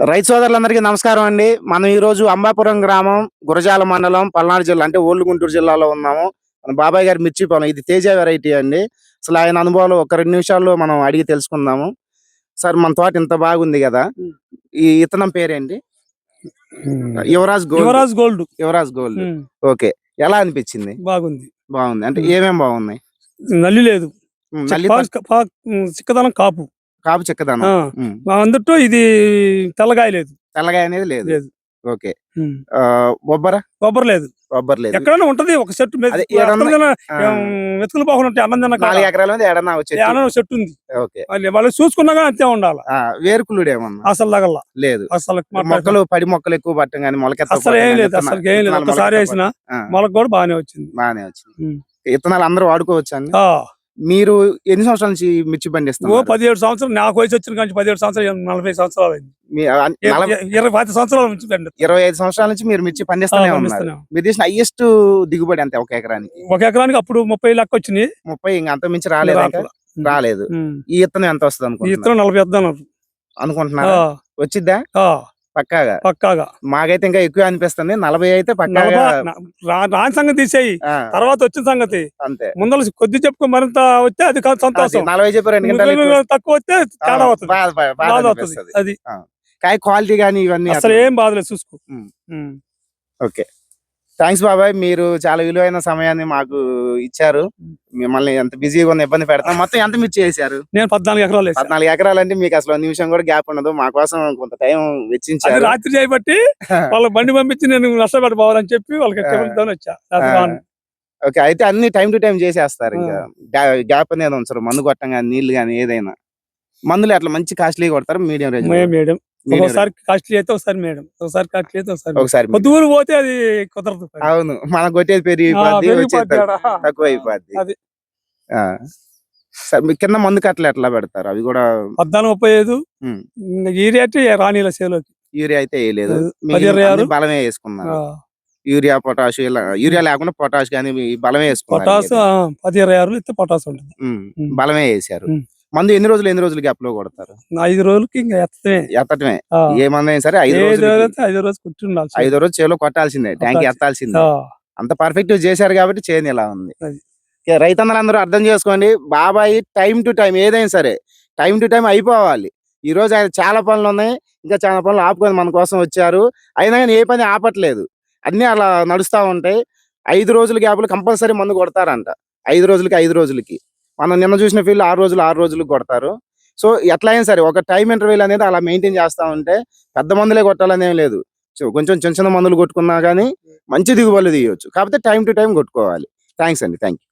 రైతు సోదరులందరికీ నమస్కారం అండి. మనం ఈ రోజు అంబాపురం గ్రామం, గురజాల మండలం, పల్నాడు జిల్లా అంటే ఓల్డ్ గుంటూరు జిల్లాలో ఉన్నాము. మన బాబాయ్ గారి మిర్చి పొలం. ఇది తేజ వెరైటీ అండి. అసలు ఆయన అనుభవాలు ఒక 2 నిమిషాల్లో మనం అడిగి తెలుసుకుందాము. సార్, మన తోట ఇంత బాగుంది గదా! ఈ ఇత్తనం పేరేంటి? Yuvraj gold. Yuvraj gold. Okay. ఎలా అనిపించింది? బాగుంది. బాగుంది. అంటే ఏమేం బాగున్నాయి? నల్లి లేదు, నల్లి చిక్కదనం కాపు కాపు చిక్కదనం. అందుట్టు ఇది తెల్లగాయ లేదు, తెల్లగాయ అనేది లేదు. లేదు. ఓకే. బొబ్బర లేదు, లేదు. ఎక్కడైనా ఉంటది ఒక చెట్టు మెతుకులు బాగుంటాయి. అన్నం 4 ఎకరాల మీద ఏడన్నా చెట్టు ఉంది. ఓకే. వాళ్ళు చూసుకున్నాగా అంతే ఉండాలి. వేరుకులుడు ఏమన్నా అసలు తగల లేదు. అసలు మొక్కలు పడి మొక్కలు ఎక్కువ పట్టం కానీ మొలకెత్త అసలు ఏం లేదు. అసలు ఏం లేదు. ఒకసారి వేసిన మొలక కూడా బాగానే వచ్చింది. విత్తనాలు అందరూ వాడుకోవచ్చు అండి. మీరు ఎన్ని సంవత్సరాల నుంచి మిర్చి పండిస్తారు? 17 సంవత్సరాలు. నాకు వయసు వచ్చిన కానీ 17 సంవత్సరాలు, 40 సంవత్సరాలు అయింది. 20 సంవత్సరాల నుంచి 25 సంవత్సరాల నుంచి మీరు మిర్చి పండిస్తూనే ఉన్నారు. మీరు తీసిన హైయెస్ట్ దిగుబడి అంతే ఒక ఎకరానికి? ఒక ఎకరానికి అప్పుడు 30 లెక్క వచ్చింది. 30 ఇంకా అంత మించి రాలేదు. ఈ ఇత్తనం ఎంత వస్తుంది అనుకుంటున్నారు? ఈ ఇత్తనం 40 వద్దాను అనుకుంటున్నారా? వచ్చిద్దా? పక్కాగా. మాకైతే ఇంకా ఎక్కువ అనిపిస్తుంది. 40 అయితే పక్కాగా. రాని సంగతి తీసేయి, తర్వాత వచ్చిన సంగతి అంతే. ముందర కొద్ది చెప్పుకో, మరింత వస్తే అది సంతోషం. 40 చెప్పారు, తక్కువ వస్తే తేడా అవుతుంది. అది కాయ క్వాలిటీ గానీ ఇవన్నీ అసలు ఏం బాధలేదు, చూసుకో. ఓకే. థ్యాంక్స్ బాబాయ్, మీరు చాలా విలువైన సమయాన్ని మాకు ఇచ్చారు. మిమ్మల్ని ఎంత బిజీగా ఉన్న ఇబ్బంది పెడతాం. మొత్తం ఎంత మిర్చి చేశారు? నేను 14 ఎకరాలు. 14 ఎకరాలు అంటే మీకు అసలు నిమిషం కూడా గ్యాప్ ఉండదు. మా కోసం కొంత టైం వెచ్చించారు. రాత్రి చేయబట్టి వాళ్ళ బండి పంపించి నేను నష్టపడి పోవాలని చెప్పి వాళ్ళకి వచ్చా. ఓకే. అయితే అన్ని టైం టు టైం చేసేస్తారు. ఇంకా గ్యాప్ అనేది ఉంచరు. మందు కొట్టం కానీ నీళ్లు కానీ ఏదైనా. మందులు అట్లా మంచి కాస్ట్లీ కొడతారు? Medium range? ఒకసారి కాస్ట్లీ అయితే ఒకసారి మేడం, ఒకసారి కాస్ట్లీ అయితే ఒకసారి పొద్దుగురు పోతే అది కుదరదు. అవును, మనం కొట్టేది పెరిగిపోద్ది, తక్కువ అయిపోద్ది. మీ కింద మందు కట్టలు ఎట్లా పెడతారు? అవి కూడా 14-35. యూరియా అయితే రాణిల సేలోకి యూరియా అయితే వేయలేదు, బలమే వేసుకున్నారు. యూరియా పొటాష్ యూరియా లేకుండా పొటాష్ కానీ బలమే వేసుకున్నారు. పొటాష్ 10-20 ఇస్తే పొటాష్ ఉంటుంది. బలమే వేసారు. మందు ఎన్ని రోజులు గ్యాప్ లో కొడతారు? 5 రోజులకి ఇంకా ఎత్తటమే. ఏ మందు అయినా సరే 5 రోజు కూర్చుండాలి. 5వ రోజు చేలో కొట్టాల్సిందే, ట్యాంక్ ఎత్తాల్సిందే. అంత పర్ఫెక్ట్ చేశారు కాబట్టి చేను ఇలా ఉంది. రైతన్నలందరూ అర్థం చేసుకోండి. బాబాయ్ టైం టు టైం ఏదైనా సరే టైం టు టైం అయిపోవాలి. ఈ రోజు ఆయన చాలా పనులు ఉన్నాయి, ఇంకా చాలా పనులు ఆపుకొని మన కోసం వచ్చారు. అయినా కానీ ఏ పని ఆపట్లేదు, అన్ని అలా నడుస్తూ ఉంటాయి. 5 రోజుల గ్యాప్లు కంపల్సరీ మందు కొడతారంట. 5 రోజులకి మనం నిన్న చూసిన ఫీల్డ్ 6 రోజులకు కొడతారు. సో ఎట్లా అయినా సరే ఒక టైం ఇంటర్వెల్ అనేది అలా మెయింటైన్ చేస్తూ ఉంటే పెద్ద మందులే కొట్టాలనేం లేదు. కొంచెం చిన్న చిన్న మందులు కొట్టుకున్నా కానీ మంచి దిగుబడులు తీయవచ్చు. కాకపోతే టైం టు టైం కొట్టుకోవాలి. థ్యాంక్స్ అండి. Thank you.